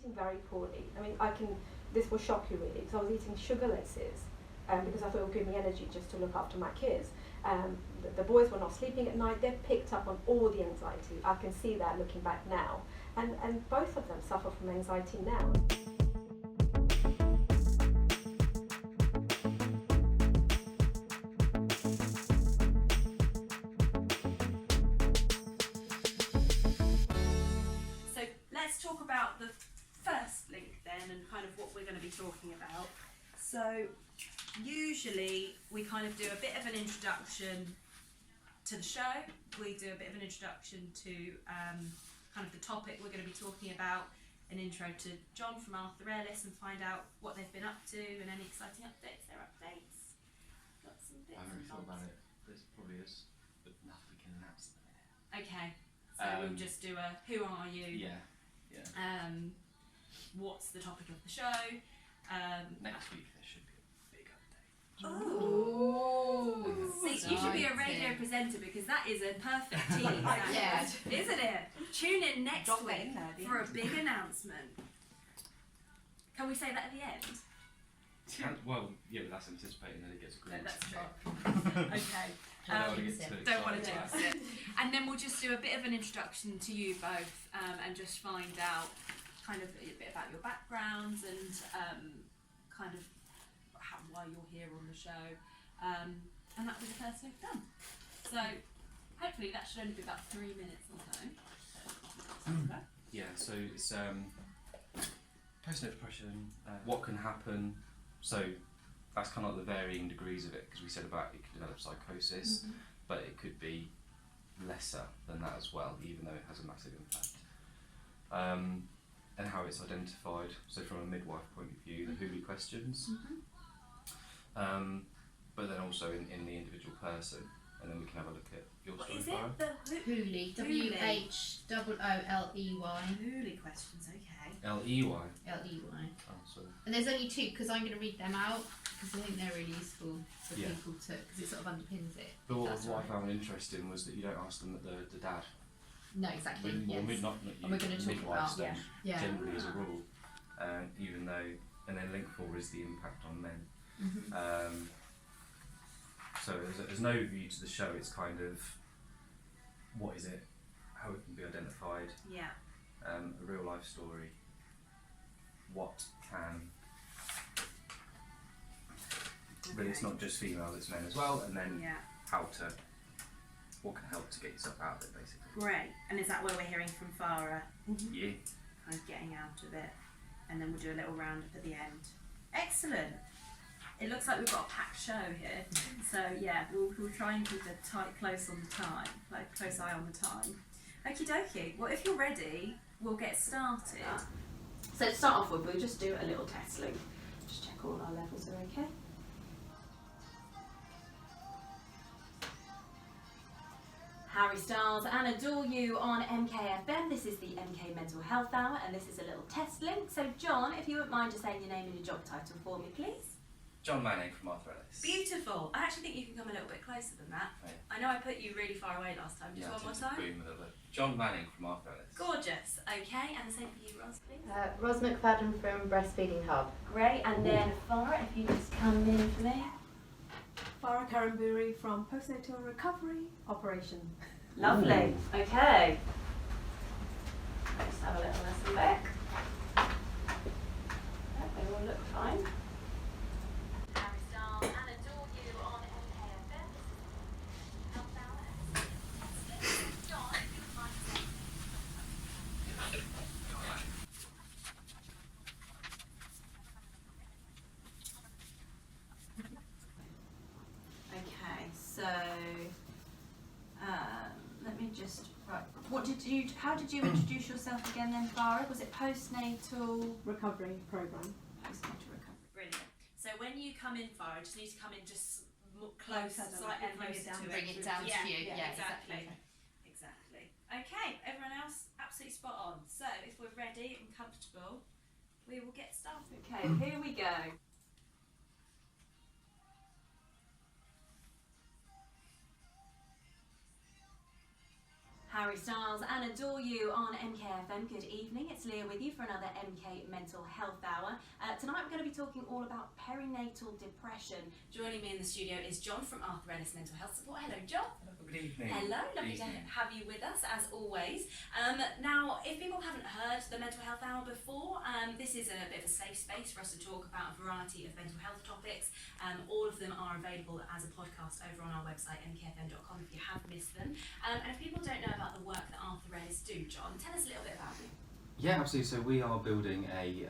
eating very poorly. I mean, this will shock you really, because I was eating sugarlesses because I thought it would give me energy just to look after my kids. The boys were not sleeping at night. They've picked up on all the anxiety. I can see that looking back now. And both of them suffer from anxiety now. Talk about the first link then, and kind of what we're going to be talking about. So usually we kind of do a bit of an introduction to the show. We do a bit of an introduction to kind of the topic we're going to be talking about, an intro to Jon from Arthur Ellis, and find out what they've been up to and any exciting updates. Their updates. Got some bits. I haven't really thought about it. There probably is, but nothing we can announce at the minute. Okay, so we'll just do a who are you? Yeah. What's the topic of the show? Next week there should be a big update. Oh! See, you should be a radio presenter, because that is a perfect team, yeah. Isn't it? Tune in next week for a big announcement. Can we say that at the end? Well, yeah, but that's anticipating that it gets agreed. No, that's true. Okay. Don't want to jinx it. And then we'll just do a bit of an introduction to you both, and just find out kind of a bit about your backgrounds and kind of why you're here on the show. And that'll be the first link done. So hopefully that should only be about 3 minutes or so. Yeah, so it's postnatal depression, what can happen. So that's kind of like the varying degrees of it, because we said about it could develop psychosis, but it could be lesser than that as well, even though it has a massive impact. And how it's identified, so from a midwife point of view, the Hooley questions, but then also in the individual person, and then we can have a look at your story. Is it the Hooley? WHOOLEY. Hooley questions, okay. L-E-Y? L-E-Y. Oh, sorry. And there's only two, because I'm going to read them out, because I think they're really useful for Yeah. people to, because it sort of underpins it. But what That's I right. found interesting was that you don't ask them at the dad. No, exactly. Well, Yes. not And we're going to talk midwives about don't, yeah. generally as a rule, even though, and then link 4 is the impact on men. So there's no overview to the show. It's kind of what is it, how it can be identified, a real life story, what can, really it's not just female, it's men as well, and then what can help to get yourself out of it basically. Great. And is that where we're hearing from Farah? Yeah. Kind of getting out of it, and then we'll do a little roundup at the end. Excellent. It looks like we've got a packed show here, so yeah, we'll try and keep a close on the time, like close eye on the time. Okie dokie. Well, if you're ready, we'll get started. So to start off with, we'll just do a little test loop. Just check all our levels are okay. Harry Styles and Adore You on MKFM. This is the MK Mental Health Hour, and this is a little test link. So Jon, if you wouldn't mind just saying your name and your job title for me, please. Jon Manning from Arthur Ellis. Beautiful. I actually think you can come a little bit closer than that. Right. I know I put you really far away last time. Just one more time. Jon Manning from Arthur Ellis. Gorgeous. Okay, and the same for you, Ros, please. Ros McFadden from Breastfeeding Hub. Great, and then Farah, if you just come in for me. Farah Kariamburi from Postnatal Recovery Operation. Lovely. Okay. Let's have a little listen back. They all look fine. Harry Styles and Adore You on MKFM. Help out. Jon, if you would mind saying. Okay, so let me just how did you introduce yourself again then, Farah? Was it postnatal Recovery program. postnatal recovery? Brilliant. So when you come in, Farah, just need to come in just closer, slightly closer to it. Bring it down to you. Yeah, Yeah, exactly. Exactly. Okay, everyone else absolutely spot on. So if we're ready and comfortable, we will get started. Okay, here we go. Harry Harry Styles and Adore You on MKFM. Good evening, it's Leah with you for another MK Mental Health Hour. Tonight we're going to be talking all about perinatal depression. Joining me in the studio is Jon from Arthur Ellis Mental Health Support. Hello, Jon. Good evening. Hello, lovely to have you with us as always. Now, if people haven't heard the Mental Health Hour before, this is a bit of a safe space for us to talk about a variety of mental health topics. All of them are available as a podcast over on our website, mkfm.com, if you have missed them. And if people don't know about the work that Arthur Ellis do, Jon, tell us a little bit about you. Yeah, absolutely. So we are building a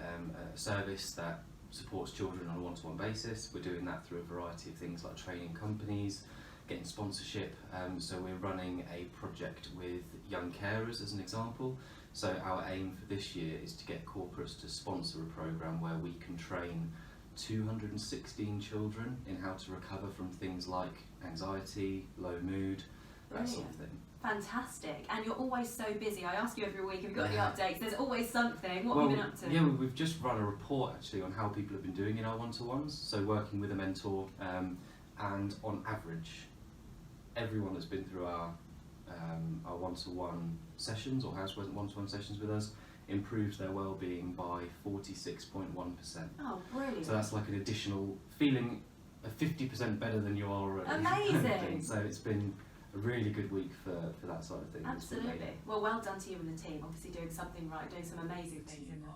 service that supports children on a one-to-one basis. We're doing that through a variety of things like training companies, getting sponsorship. So we're running a project with young carers as an example. So our aim for this year is to get corporates to sponsor a program where we can train 216 children in how to recover from things like anxiety, low mood, that sort of thing. Fantastic. And you're always so busy. I ask you every week, have you got any updates? There's always something. What have you been up to? Yeah, we've just run a report actually on how people have been doing in our one-to-ones. So working with a mentor, and on average, everyone that's been through our one-to-one sessions or has one-to-one sessions with us improves their well-being by 46.1%. Oh, brilliant. So that's like an additional feeling 50% better than you are already. Amazing. So it's been a really good week for that side of things. Absolutely. Well, well done to you and the team. Obviously doing something right, doing some amazing things in this.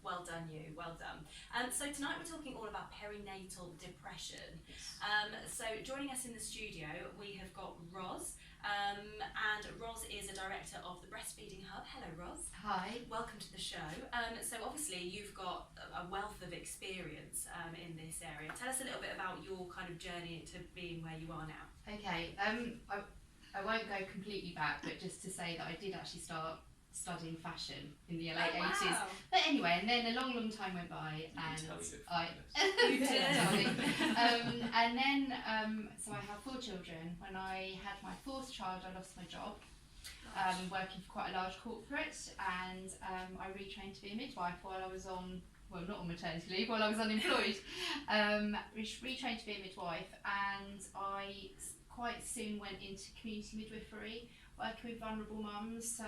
Well done you, well done. So tonight we're talking all about perinatal depression. So joining us in the studio we have got Ros, and Ros is a director of the Breastfeeding Hub. Hello Ros. Hi. Welcome to the show. So obviously you've got a wealth of experience in this area. Tell us a little bit about your kind of journey to being where you are now. Okay, I won't go completely back, but just to say that I did actually start studying fashion in the late 80s. But anyway, and then a long time went by, and You did. and then so I have 4 children. When I had my 4th child, I lost my job, working for quite a large corporate, and I retrained to be a midwife while I was on, well, not on maternity leave, while I was unemployed. Retrained to be a midwife, and I quite soon went into community midwifery, working with vulnerable mums. So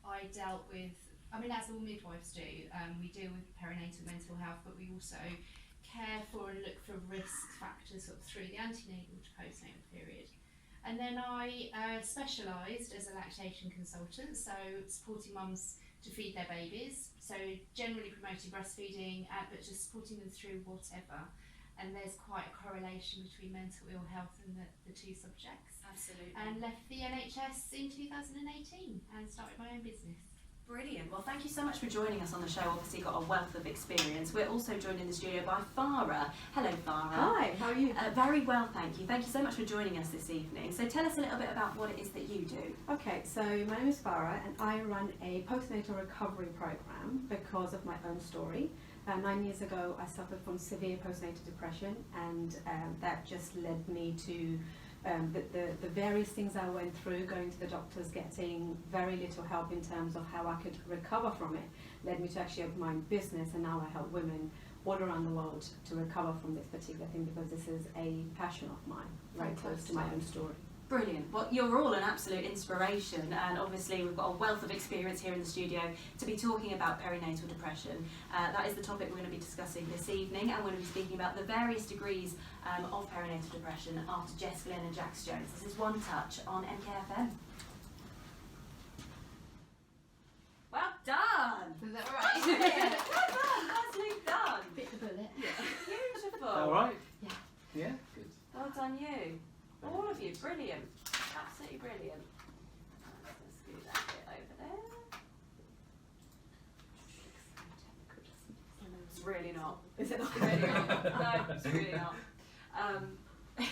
I dealt with, I mean, as all midwives do, we deal with perinatal mental health, but we also care for and look for risk factors sort of through the antenatal to postnatal period. And then I specialised as a lactation consultant, so supporting mums to feed their babies, so generally promoting breastfeeding, but just supporting them through whatever. And there's quite a correlation between mental ill health and the 2 subjects. Absolutely. And left the NHS in 2018 and started my own business. Brilliant. Well, thank you so much for joining us on the show. Obviously, you've got a wealth of experience. We're also joined in the studio by Farah. Hello, Farah. Hi, how are you? Very well, thank you. Thank you so much for joining us this evening. So tell us a little bit about what it is that you do. Okay, so my name is Farah and I run a postnatal recovery program because of my own story. 9 years ago I suffered from severe postnatal depression, and that just led me to the various things I went through, going to the doctors, getting very little help in terms of how I could recover from it, led me to actually open my own business, and now I help women all around the world to recover from this particular thing, because this is a passion of mine, very close to my own story. Brilliant. Well, you're all an absolute inspiration, and obviously we've got a wealth of experience here in the studio to be talking about perinatal depression. That is the topic we're going to be discussing this evening, and we're going to be speaking about the various degrees of perinatal depression after Jess Glynn and Jax Jones. This is One Touch on MKFM. Well done! Is that right? Brilliant. Well done, nicely done. Bit the bullet. Beautiful. All right. Yeah. Yeah. Good. Well done you. All of you, brilliant. Absolutely brilliant. Let's scoot that bit over there. It's really not. Is it not? It's really not. No, it's really not.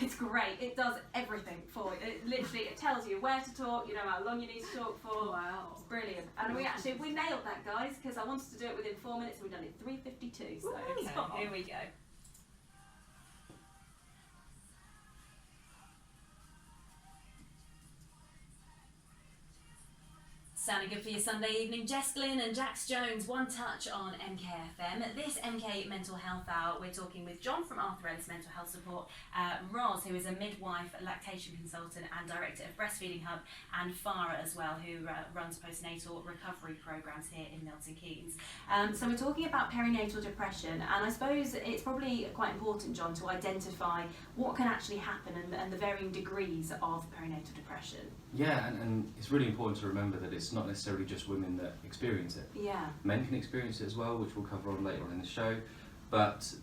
It's great. It does everything for you. It tells you where to talk, you know how long you need to talk for. Wow. It's brilliant. And we nailed that, guys, because I wanted to do it within 4 minutes and we've done it 3:52. So here we go. Sounding good for your Sunday evening. Jess Glynn and Jax Jones, One Touch on MKFM. This MK Mental Health Hour, we're talking with Jon from Arthur Ellis Mental Health Support, Ros, who is a midwife, lactation consultant and director of Breastfeeding Hub, and Farah as well, who runs postnatal recovery programmes here in Milton Keynes. So we're talking about perinatal depression, and I suppose it's probably quite important, Jon, to identify what can actually happen and the varying degrees of perinatal depression. Yeah, and it's really important to remember that it's not necessarily just women that experience it. Yeah. Men can experience it as well, which we'll cover on later on in the show. But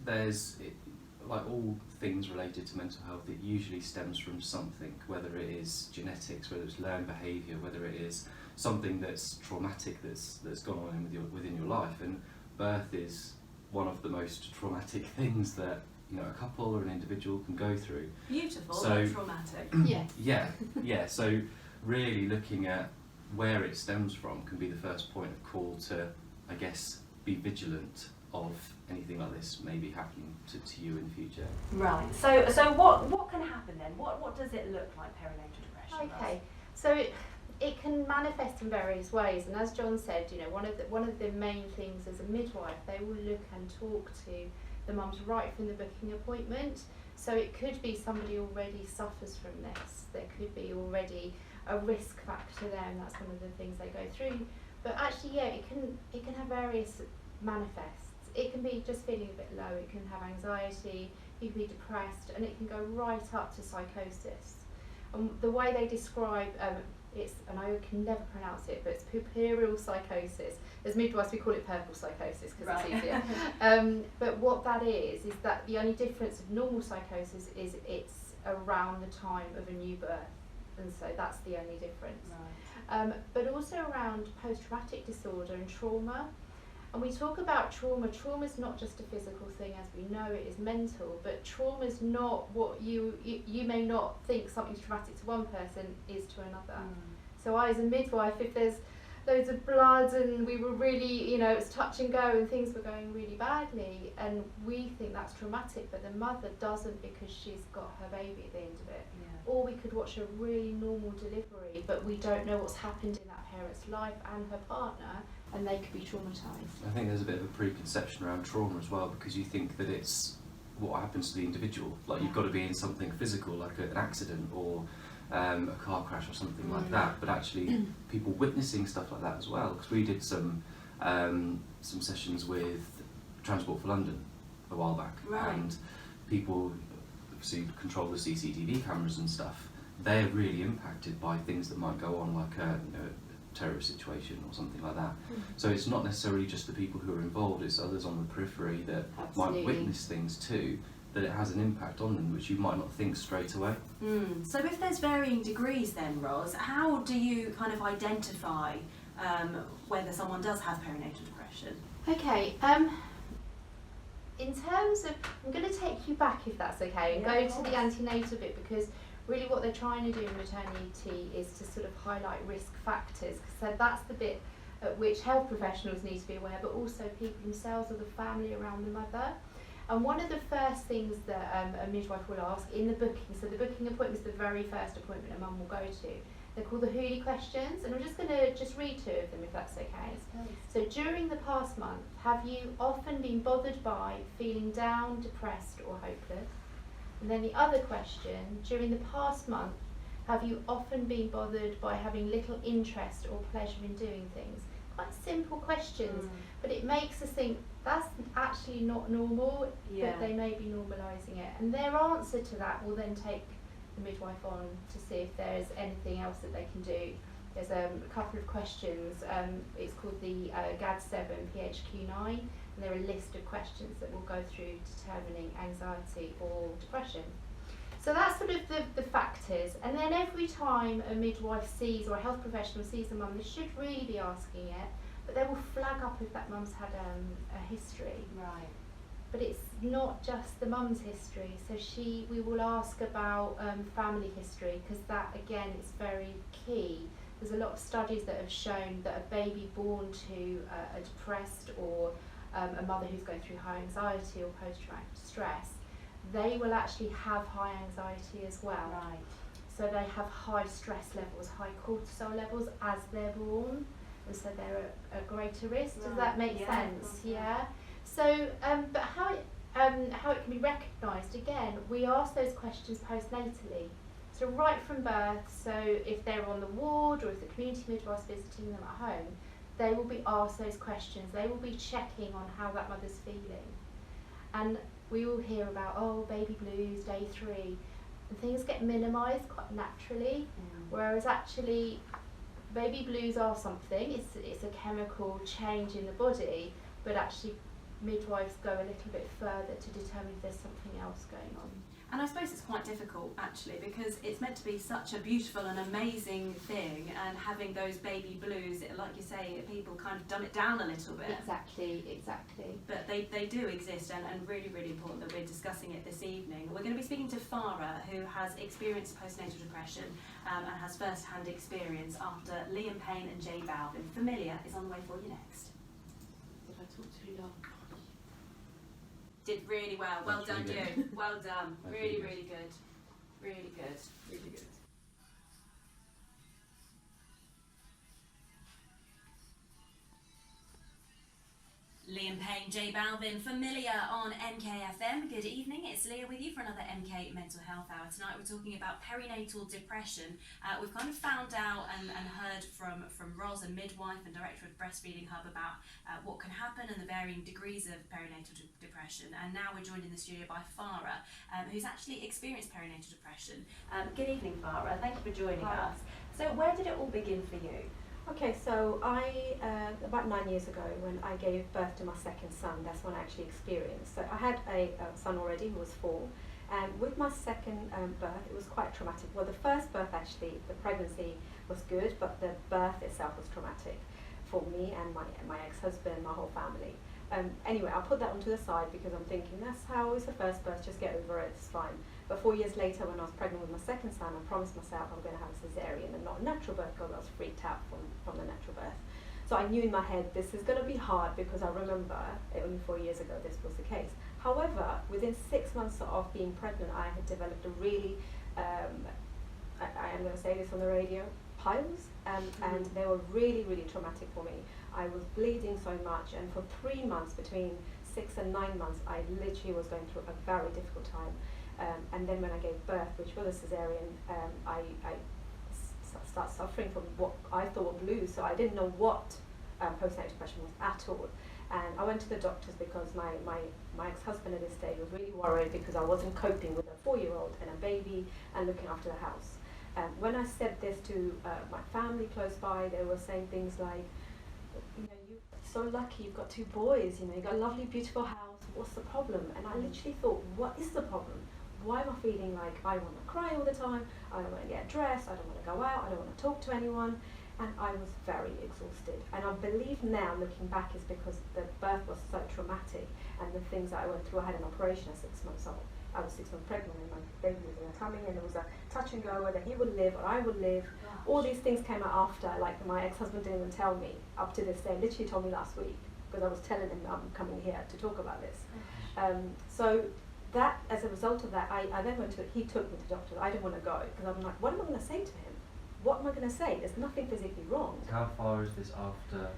like all things related to mental health, it usually stems from something, whether it is genetics, whether it's learned behaviour, whether it is something that's traumatic that's gone on within your life. And birth is one of the most traumatic things that a couple or an individual can go through. Beautiful, so, but traumatic. Yeah. So really looking at where it stems from can be the first point of call to, I guess, be vigilant of anything like this maybe happening to you in the future. Right. So what can happen then? What does it look like, perinatal depression? Okay. So it can manifest in various ways, and as Jon said, one of the main things as a midwife, they will look and talk to the mums right from the booking appointment. So it could be somebody already suffers from this. There could be already a risk factor there, and that's one of the things they go through. But actually, it can have various manifests. It can be just feeling a bit low. It can have anxiety. You can be depressed, and it can go right up to psychosis. And the way they describe and I can never pronounce it, but it's puerperal psychosis. As midwives, we call it purple psychosis because it's easier. But what that is that the only difference of normal psychosis is it's around the time of a new birth, and so that's the only difference. Right. But also around post-traumatic disorder and trauma. And we talk about trauma. Trauma is not just a physical thing, as we know it is mental, but trauma is not what you may not think something's traumatic to one person is to another. So I, as a midwife, if there's loads of blood and we were really, it's touch and go and things were going really badly, and we think that's traumatic, but the mother doesn't because she's got her baby at the end of it. Yeah. Or we could watch a really normal delivery, but we don't know what's happened in that parent's life and her partner, and they could be traumatised. I think there's a bit of a preconception around trauma as well, because you think that it's what happens to the individual. Like you've got to be in something physical, like an accident or a car crash or something like that. But actually, people witnessing stuff like that as well. Because we did some sessions with Transport for London a while back, and people who control the CCTV cameras and stuff. They're really impacted by things that might go on, like a terrorist situation or something like that. So it's not necessarily just the people who are involved, it's others on the periphery that might witness things too, that it has an impact on them, which you might not think straight away. So if there's varying degrees then, Ros, how do you kind of identify whether someone does have perinatal depression? Okay, in terms of, I'm going to take you back if that's okay, and go to the antenatal bit, because really what they're trying to do in maternity is to sort of highlight risk factors. So that's the bit at which health professionals need to be aware, but also people themselves or the family around the mother. And one of the first things that a midwife will ask in the booking, so the booking appointment is the very first appointment a mum will go to. They're called the Hooley questions, and I'm just going to read two of them if that's okay. So during the past month, have you often been bothered by feeling down, depressed or hopeless? And then the other question, during the past month, have you often been bothered by having little interest or pleasure in doing things? Quite simple questions, but it makes us think that's actually not normal, but they may be normalising it. And their answer to that will then take the midwife on to see if there's anything else that they can do. There's a couple of questions, it's called the GAD7 PHQ9, and there are a list of questions that will go through determining anxiety or depression. So that's sort of the factors, and then every time a midwife sees or a health professional sees a mum, they should really be asking it, but they will flag up if that mum's had a history. Right. But it's not just the mum's history, so we will ask about family history, because that again is very key. There's a lot of studies that have shown that a baby born to a depressed or a mother who's going through high anxiety or post-traumatic stress, they will actually have high anxiety as well. Right. So they have high stress levels, high cortisol levels as they're born. and so they're at a greater risk. Does Right. that make Yeah, sense? okay. Yeah. So, but how it can be recognised, again, we ask those questions postnatally. So right from birth, so if they're on the ward or if the community midwife's visiting them at home, they will be asked those questions. They will be checking on how that mother's feeling. And we will hear about, oh, baby blues, day 3, and things get minimised quite naturally, whereas actually baby blues are something, it's a chemical change in the body, but actually midwives go a little bit further to determine if there's something else going on. And I suppose it's quite difficult actually, because it's meant to be such a beautiful and amazing thing, and having those baby blues, like you say, people kind of dumb it down a little bit. Exactly. But they do exist, and really, really important that we're discussing it this evening. We're going to be speaking to Farah, who has experienced postnatal depression and has first-hand experience after Liam Payne and Jay Balvin. Familiar is on the way for you next. Did I talk too long? Did really well. Well That's done, really you. Well done. That's Really, really really good. Really good. Really good. Liam Payne, Jay Balvin, Familiar on MKFM. Good evening, it's Leah with you for another MK Mental Health Hour. Tonight we're talking about perinatal depression. We've kind of found out and heard from Ros, a midwife and director of Breastfeeding Hub, about what can happen and the varying degrees of perinatal depression. And now we're joined in the studio by Farah, who's actually experienced perinatal depression. Good evening, Farah. Thank you for joining Hi. us. So where did it all begin for you? Okay, so I, about 9 years ago, when I gave birth to my second son, that's when I actually experienced. So I had a son already who was 4, and with my second birth, it was quite traumatic. Well, the first birth actually, the pregnancy was good, but the birth itself was traumatic for me and my ex-husband, my whole family. Anyway, I'll put that onto the side because I'm thinking that's how it's the first birth, just get over it, it's fine. But 4 years later, when I was pregnant with my second son, I promised myself I'm going to have a cesarean and not a natural birth because I was freaked out from the natural birth. So I knew in my head this is going to be hard because I remember only 4 years ago this was the case. However, within 6 months of being pregnant, I had developed a really, I am going to say this on the radio, piles, and they were really, really traumatic for me. I was bleeding so much, and for 3 months, between 6 and 9 months, I literally was going through a very difficult time. And then when I gave birth, which was a cesarean, I started suffering from what I thought were blues, so I didn't know what postnatal depression was at all. And I went to the doctors because my ex-husband at this stage was really worried because I wasn't coping with a 4-year-old and a baby and looking after the house. When I said this to my family close by, they were saying things like, you know, you're so lucky, you've got 2 boys, you know, you've got a lovely, beautiful house, what's the problem? And I literally thought, what is the problem? Why am I feeling like I want to cry all the time, I don't want to get dressed, I don't want to go out, I don't want to talk to anyone, and I was very exhausted. And I believe now, looking back, is because the birth was so traumatic and the things that I went through. I had an operation at 6 months old. I was 6 months pregnant and my baby was in a tummy, and there was a touch and go whether he would live or I would live. All these things came out after, like my ex-husband didn't even tell me up to this day, literally told me last week because I was telling him I'm coming here to talk about this. So that, as a result of that, I then went to, he took me to doctors. I didn't want to go because I'm like, what am I going to say to him? What am I going to say? There's nothing physically wrong. How far is this after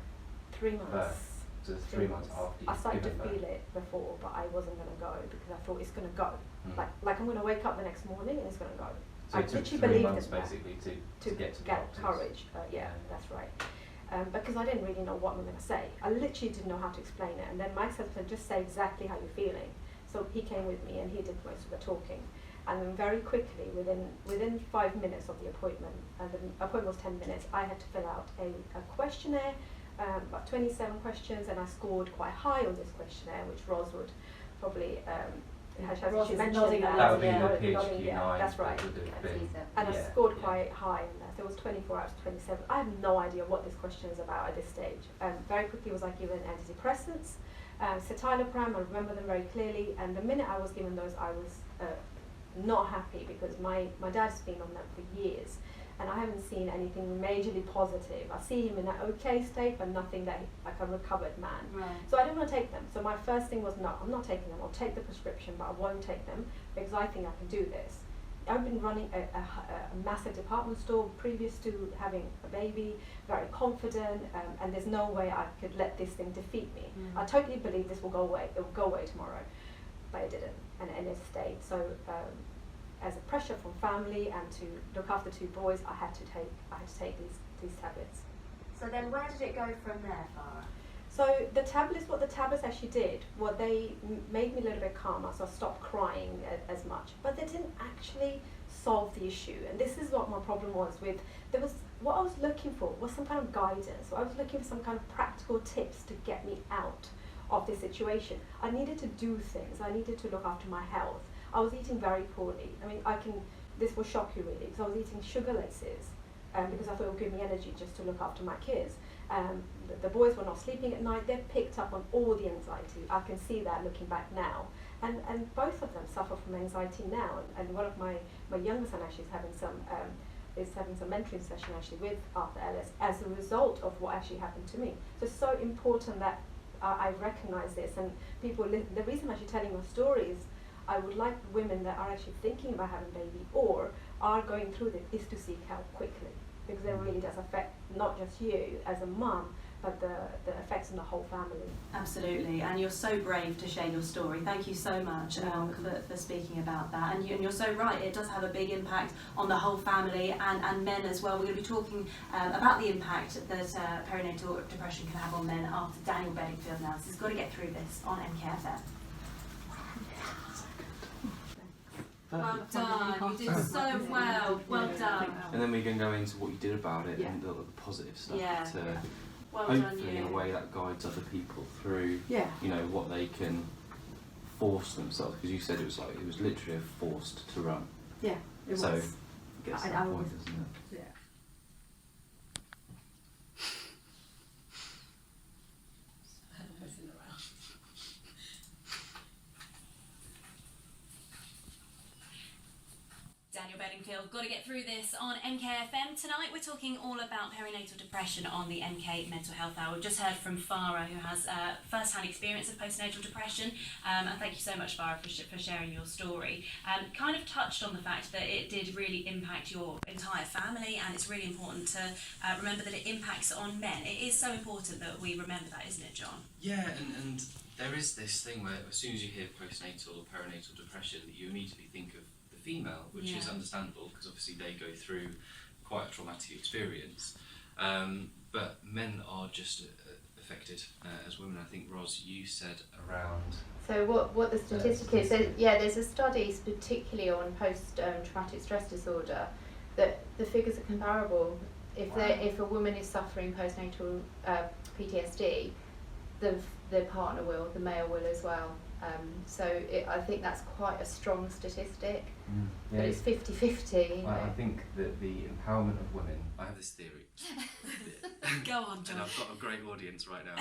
3 months. birth? So it's 3 months after I you've started to given birth. feel it before, but I wasn't going to go because I thought it's going to go. Mm. Like I'm going to wake up the next morning and it's going to go. So I it took literally 3 believed months in that. basically to get to the get doctors. courage. Yeah, that's right. Because I didn't really know what I'm going to say. I literally didn't know how to explain it. And then my ex-husband just said exactly how you're feeling. So he came with me and he did most of the talking. And then very quickly, within 5 minutes of the appointment, and the appointment was 10 minutes, I had to fill out a questionnaire, about 27 questions, and I scored quite high on this questionnaire, which Ros would probably, Ros she is mentioned nodding that. That would be Yeah. the Nodding, PHQ9. yeah, that's right. That would have That's been, easier. And I yeah, scored yeah. quite high in that. There was 24 out of 27. I have no idea what this question is about at this stage. Very quickly was I given antidepressants, citalopram, I remember them very clearly, and the minute I was given those I was not happy because my dad's been on them for years and I haven't seen anything majorly positive. I see him in an okay state but nothing that like a recovered man. Right. So I didn't want to take them. So my first thing was, no, I'm not taking them. I'll take the prescription but I won't take them because I think I can do this. I've been running a massive department store previous to having a baby, very confident, and there's no way I could let this thing defeat me. I totally believe this will go away. It will go away tomorrow, but it didn't, and it stayed. So as a pressure from family and to look after 2 boys, I had to take these tablets. So then where did it go from there, Farah? So what the tablets actually did, they made me a little bit calmer, so I stopped crying as much. But they didn't actually solve the issue, and this is what my problem was with. What I was looking for was some kind of guidance. I was looking for some kind of practical tips to get me out of this situation. I needed to do things. I needed to look after my health. I was eating very poorly. I mean, this will shock you really, because I was eating sugarlesses because I thought it would give me energy just to look after my kids. The boys were not sleeping at night. They've picked up on all the anxiety. I can see that looking back now. And both of them suffer from anxiety now. And one of my younger son actually is having some mentoring session actually with Arthur Ellis as a result of what actually happened to me. So it's so important that I recognize this, and people, the reason I'm actually telling your story is I would like women that are actually thinking about having a baby or are going through this is to seek help quickly, because it really does affect not just you as a mum, but the effects on the whole family. Absolutely, and you're so brave to share your story. Thank you so much for speaking about that. And you're so right, it does have a big impact on the whole family and men as well. We're going to be talking about the impact that perinatal depression can have on men after Daniel Bedingfield now. So he's got to get through this on MKFM. Well done, you did so well, well done. And then we can go into what you did about it and the positive stuff to well hopefully done, in a way that guides other people through you know, what they can force themselves, because you said it was literally forced to run. Yeah, it was. So I guess I that was. point, isn't it? Yeah. Daniel Bedingfield, got to get through this on MKFM. Tonight we're talking all about perinatal depression on the MK Mental Health Hour. We've just heard from Farah, who has first-hand experience of postnatal depression, and thank you so much, Farah, for sharing your story. Kind of touched on the fact that it did really impact your entire family, and it's really important to remember that it impacts on men. It is so important that we remember that, isn't it, John? Yeah, and there is this thing where as soon as you hear postnatal or perinatal depression, you immediately think of female, which is understandable because obviously they go through quite a traumatic experience, but men are just affected as women. I think, Ros, you said around... So what the statistic is, there's a study particularly on post-traumatic stress disorder that the figures are comparable. If a woman is suffering postnatal PTSD, the partner will, the male will as well. I think that's quite a strong statistic, but it's 50-50. I think that the empowerment of women... I have this theory. Go on, John. And I've got a great audience right now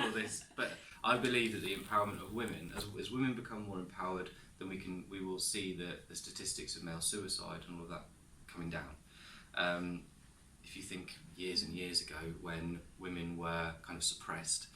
for this, but I believe that the empowerment of women, as women become more empowered, then we will see the statistics of male suicide and all of that coming down. If you think years and years ago when women were kind of suppressed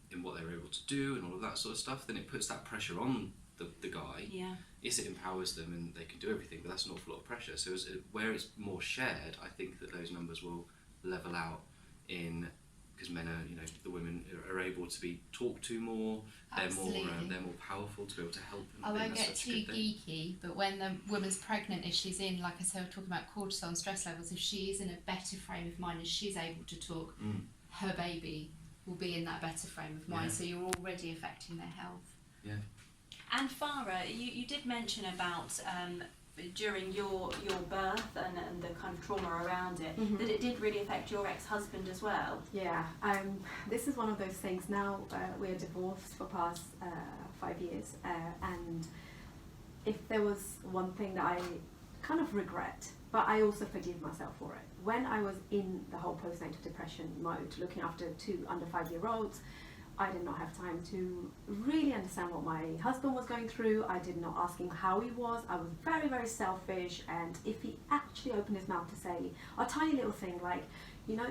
in what they were able to do and all of that sort of stuff, then it puts that pressure on the guy. Yeah. Yes, it empowers them and they can do everything, but that's an awful lot of pressure. So where it's more shared, I think that those numbers will level out because men are, the women are able to be talked to more. Absolutely. They're more powerful to be able to help them. I won't get too geeky, but when the woman's pregnant, if she's in, like I said, we're talking about cortisol and stress levels, if she is in a better frame of mind and she's able to talk, her baby will be in that better frame of mind, so you're already affecting their health. Yeah. And Farah, you did mention about during your birth and the kind of trauma around it, that it did really affect your ex-husband as well. Yeah, this is one of those things. Now we're divorced for past 5 years, and if there was one thing that I kind of regret, but I also forgive myself for it. When I was in the whole postnatal depression mode, looking after 2 under 5-year-olds, I did not have time to really understand what my husband was going through. I did not ask him how he was. I was very, very selfish, and if he actually opened his mouth to say a tiny little thing like,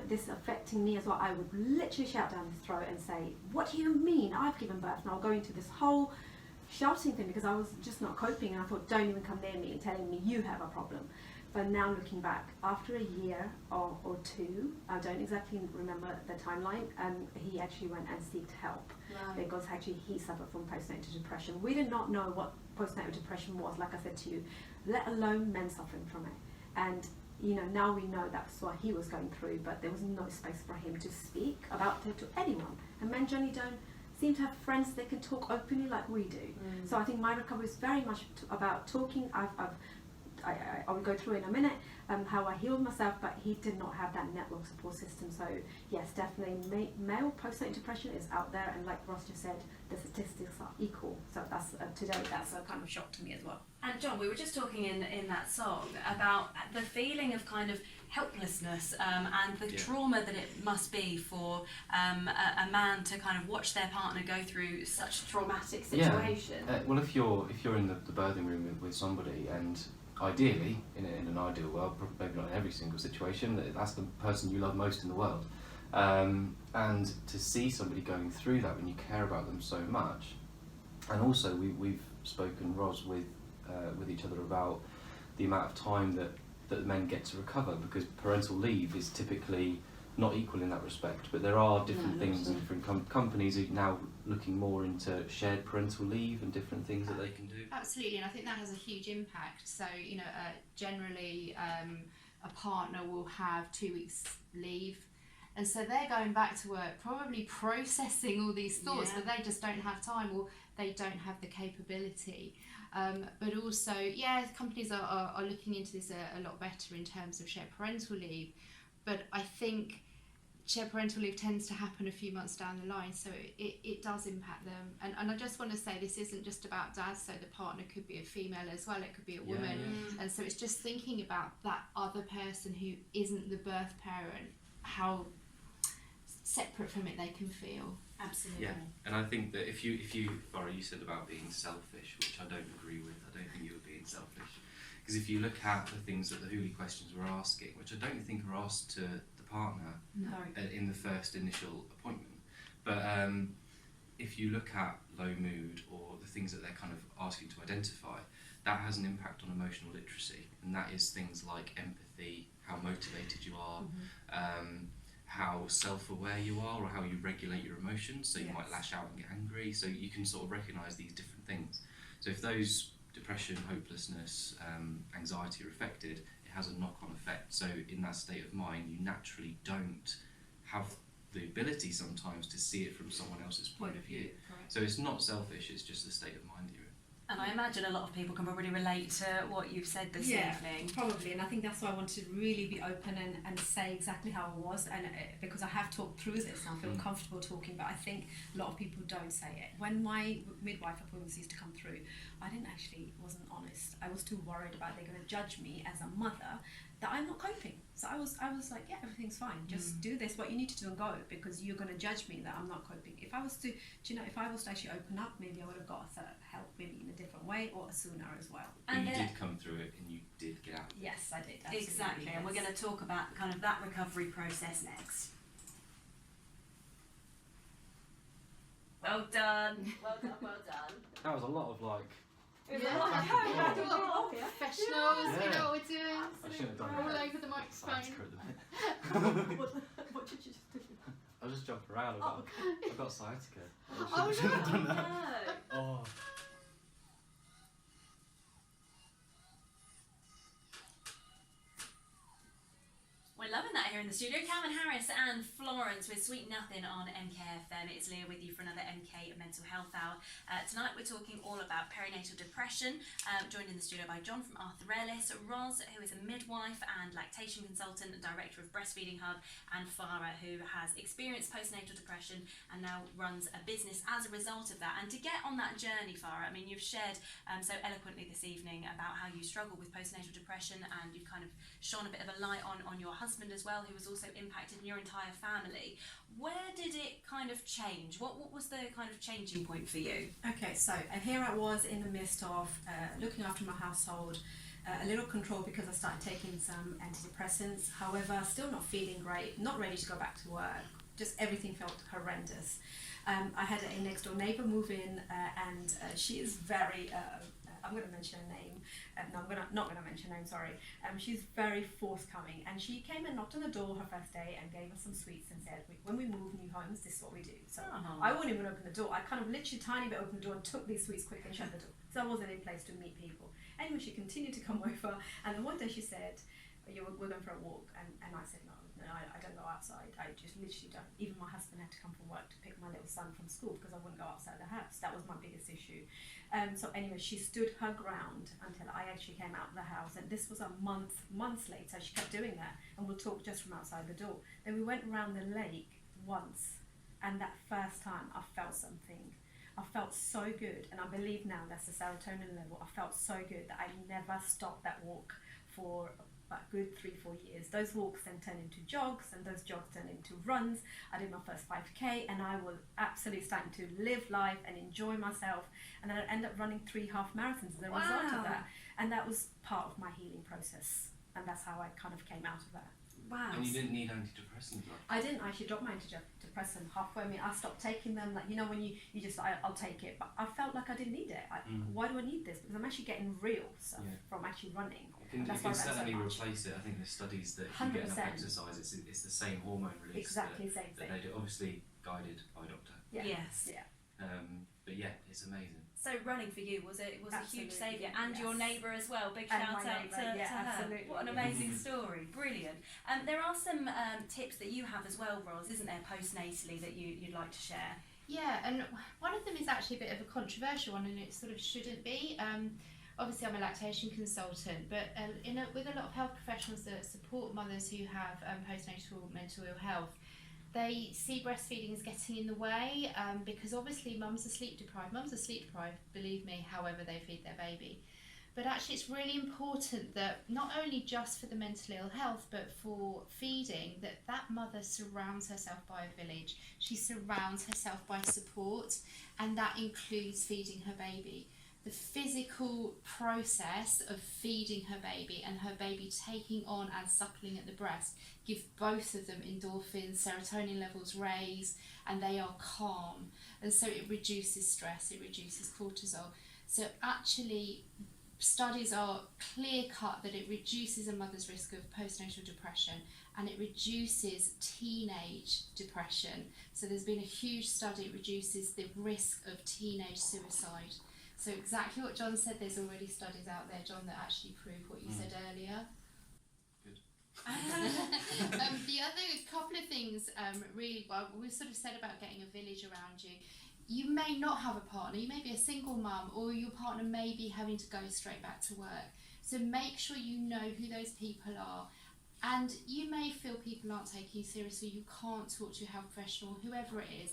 this is affecting me as well, I would literally shout down his throat and say, what do you mean? I've given birth, and I'll go into this whole shouting thing because I was just not coping, and I thought, don't even come near me and telling me you have a problem. But now looking back, after a year or two, I don't exactly remember the timeline, he actually went and sought help because actually he suffered from postnatal depression. We did not know what postnatal depression was, like I said to you, let alone men suffering from it. And now we know that's what he was going through, but there was no space for him to speak about it to anyone. And men generally don't seem to have friends they can talk openly like we do. So I think my recovery is very much about talking. I will go through in a minute how I healed myself, but he did not have that network support system. So yes, definitely male postnatal depression is out there, and like Ros just said, the statistics are equal. So that's today that's a kind of shock to me as well. And Jon, we were just talking in that song about the feeling of kind of helplessness and the trauma that it must be for a man to kind of watch their partner go through such a traumatic situation. Well, if you're in the birthing room with somebody, and ideally, in an ideal world, maybe not in every single situation, that's the person you love most in the world. And to see somebody going through that when you care about them so much, and also we've spoken, Ros, with each other about the amount of time that men get to recover, because parental leave is typically not equal in that respect, but there are different things, and different companies are now looking more into shared parental leave and different things that they can do. Absolutely, and I think that has a huge impact. So, generally a partner will have 2 weeks leave, and so they're going back to work probably processing all these thoughts, but they just don't have time, or they don't have the capability. But also, companies are looking into this a lot better in terms of shared parental leave, but I think shared parental leave tends to happen a few months down the line, so it does impact them. And I just want to say, this isn't just about dads, so the partner could be a female as well, it could be a woman. And so it's just thinking about that other person who isn't the birth parent, how separate from it they can feel. Absolutely. Yeah, and I think that if you Farah, you said about being selfish, which I don't agree with. I don't think you were being selfish, because if you look at the things that the Hooley questions were asking, which I don't think are asked to the partner in the first initial appointment, but if you look at low mood or the things that they're kind of asking to identify, that has an impact on emotional literacy, and that is things like empathy, how motivated you are, how self-aware you are, or how you regulate your emotions. So you might lash out and get angry, so you can sort of recognise these different things. So if those depression, hopelessness, anxiety are affected, it has a knock-on effect. So in that state of mind, you naturally don't have the ability sometimes to see it from someone else's point of view. So it's not selfish, it's just the state of mind you're in. And I imagine a lot of people can probably relate to what you've said this evening. Probably, and I think that's why I wanted to really be open and say exactly how it was, and because I have talked through this and I feel comfortable talking, but I think a lot of people don't say it. When my midwife appointments used to come through, I wasn't honest. I was too worried about they're going to judge me as a mother that I'm not coping. So I was like, yeah, everything's fine. Just do this, what you need to do, and go, because you're going to judge me that I'm not coping. If I was to actually open up, maybe I would have got help maybe in a different way or sooner as well. And you did come through it, and you did get out. Yes, I did. Exactly, yes. And we're going to talk about kind of that recovery process next. Well done. Well done, well done. That was a lot of Professionals, we know what we're doing. I shouldn't have done All that. over the microphone. What did you just do? I was just jumping around. I got sciatica. Oh no! Oh. We're loving that here in the studio. Calvin Harris and Florence with Sweet Nothing on MKFM. It's Leah with you for another MK Mental Health Hour. Tonight we're talking all about perinatal depression, joined in the studio by Jon from Arthur Ellis, Ros, who is a midwife and lactation consultant and director of Breastfeeding Hub, and Farah, who has experienced postnatal depression and now runs a business as a result of that. And to get on that journey, Farah, I mean, you've shared so eloquently this evening about how you struggle with postnatal depression, and you've kind of shone a bit of a light on your husband as well, who was also impacted in your entire family. Where did it kind of change? What was the kind of changing point for you? Okay, so here I was in the midst of looking after my household, a little control because I started taking some antidepressants. However, still not feeling great, not ready to go back to work. just everything felt horrendous. I had a next door neighbour move in, and she is very, I'm going to mention her name, no, I'm not going to mention her name, sorry. She's very forthcoming, and she came and knocked on the door her first day and gave us some sweets and said, when we move new homes, this is what we do. So I wouldn't even open the door. I kind of literally tiny bit opened the door and took these sweets quick and shut the door. So I wasn't in a place to meet people. Anyway, she continued to come over, and then one day she said, we're going for a walk, and I said, no, I don't go outside. I just literally don't. Even my husband had to come from work to pick my little son from school because I wouldn't go outside the house. That was my biggest issue. So anyway, she stood her ground until I actually came out of the house, and this was a months later. She kept doing that, and we'll talk just from outside the door. Then we went around the lake once, and that first time I felt something. I felt so good, and I believe now that's the serotonin level. I felt so good that I never stopped that walk for a good 3-4 years. Those walks then turned into jogs, and those jogs turned into runs. I did my first 5k, and I was absolutely starting to live life and enjoy myself, and then I ended up running 3 half marathons as a result of that, and that was part of my healing process, and that's how I kind of came out of that. Wow. And you didn't need antidepressants, right? I didn't actually drop my antidepressant halfway. I mean, I stopped taking them, like, when you just, I'll take it, but I felt like I didn't need it. Why do I need this? Because I'm actually getting real stuff from actually running. You can certainly replace it. I think the studies that if you get enough exercise, it's the same hormone release. Exactly, same thing. They do, obviously guided by a doctor. Yeah. Yes. Yeah. But yeah, it's amazing. So running for you was a huge saviour, and your neighbour as well. Big And shout out to her. absolutely. What an amazing story, brilliant. There are some tips that you have as well, Ros, isn't there, postnatally that you'd like to share? Yeah, and one of them is actually a bit of a controversial one, and it sort of shouldn't be. Obviously, I'm a lactation consultant, but with a lot of health professionals that support mothers who have postnatal mental ill health, they see breastfeeding as getting in the way because obviously mums are sleep deprived. Mums are sleep deprived, believe me, however they feed their baby. But actually it's really important that not only just for the mental ill health, but for feeding, that mother surrounds herself by a village. She surrounds herself by support, and that includes feeding her baby. The physical process of feeding her baby and her baby taking on and suckling at the breast give both of them endorphins, serotonin levels raise, and they are calm. And so it reduces stress, it reduces cortisol. So actually, studies are clear cut that it reduces a mother's risk of postnatal depression, and it reduces teenage depression. So there's been a huge study, it reduces the risk of teenage suicide. So exactly what Jon said, there's already studies out there, Jon, that actually prove what you said earlier. Good. The other couple of things, really, well, we sort of said about getting a village around you. You may not have a partner, you may be a single mum, or your partner may be having to go straight back to work. So make sure you know who those people are. And you may feel people aren't taking you seriously, you can't talk to your health professional, whoever it is,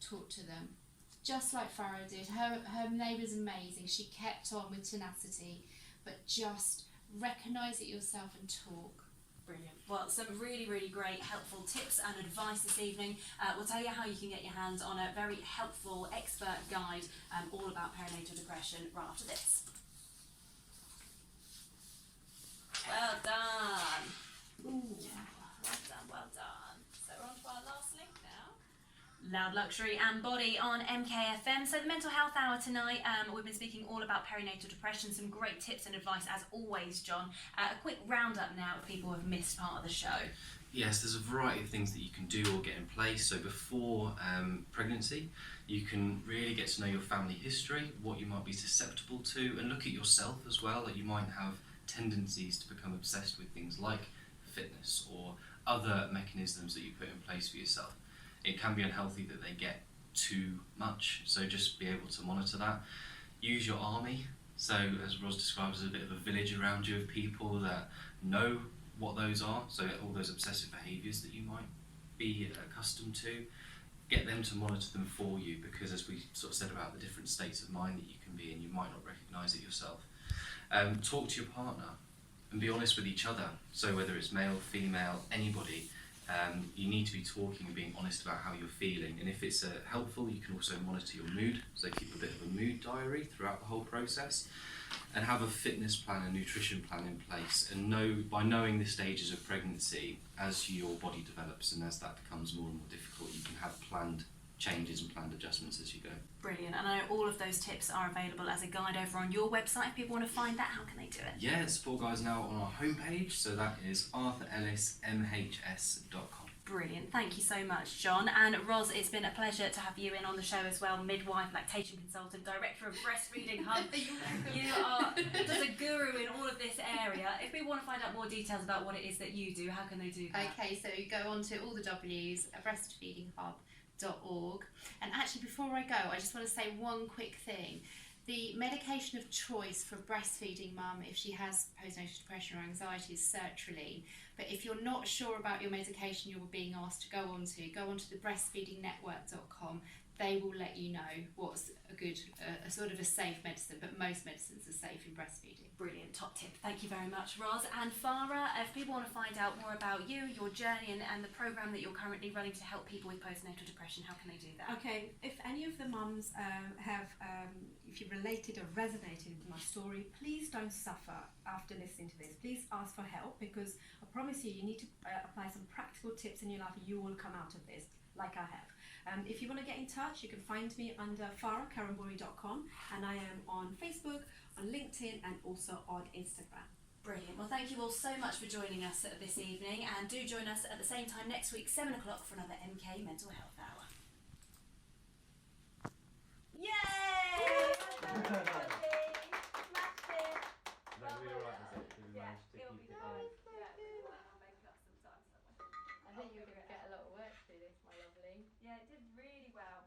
talk to them. Just like Farah did, her neighbour's amazing, she kept on with tenacity, but just recognise it yourself and talk. Brilliant. Well, some really, really great helpful tips and advice this evening. We'll tell you how you can get your hands on a very helpful expert guide all about perinatal depression right after this. Well done. Ooh, well done, well done. So we're on to our last link now. Loud Luxury and Body on MKFM. So the Mental Health Hour tonight, we've been speaking all about perinatal depression, some great tips and advice as always, Jon. A quick roundup now if people have missed part of the show. Yes, there's a variety of things that you can do or get in place. So before pregnancy, you can really get to know your family history, what you might be susceptible to, and look at yourself as well. That you might have tendencies to become obsessed with things like fitness or other mechanisms that you put in place for yourself. It can be unhealthy that they get too much, so just be able to monitor that. Use your army, so as Ros describes, as a bit of a village around you of people that know what those are, so all those obsessive behaviours that you might be accustomed to, get them to monitor them for you, because as we sort of said about the different states of mind that you can be in, you might not recognise it yourself. Talk to your partner and be honest with each other, so whether it's male, female, anybody, You need to be talking and being honest about how you're feeling, and if it's helpful, you can also monitor your mood, so keep a bit of a mood diary throughout the whole process, and have a fitness plan and nutrition plan in place, and by knowing the stages of pregnancy, as your body develops and as that becomes more and more difficult, you can have planned changes and planned adjustments as you go. Brilliant. And I know all of those tips are available as a guide over on your website. If people want to find that, how can they do it? Yeah, the Support Guide's now on our homepage, so that is arthurellismhs.com. Brilliant. Thank you so much, Jon. And Ros, it's been a pleasure to have you in on the show as well, midwife, lactation consultant, director of Breastfeeding Hub. You are just a guru in all of this area. If people want to find out more details about what it is that you do, how can they do that? Okay, so you go on to all the W's, breastfeedinghub.org. And actually, before I go, I just want to say one quick thing. The medication of choice for a breastfeeding mum, if she has postnatal depression or anxiety, is sertraline. But if you're not sure about your medication you're being asked to go on to the breastfeedingnetwork.com. They will let you know what's a good, a sort of a safe medicine, but most medicines are safe in breastfeeding. Brilliant, top tip. Thank you very much, Ros. And Farah, if people want to find out more about you, your journey, and the programme that you're currently running to help people with postnatal depression, how can they do that? Okay, if any of the mums if you related or resonated with my story, please don't suffer after listening to this. Please ask for help, because I promise you, you need to apply some practical tips in your life and you will come out of this like I have. If you want to get in touch, you can find me under farahkariamburi.com, and I am on Facebook, on LinkedIn, and also on Instagram. Brilliant. Well, thank you all so much for joining us this evening, and do join us at the same time next week, 7 o'clock, for another MK Mental Health Hour. Yay! I think you're going to get a lot of work through this, my lovely. Yeah, it did really well.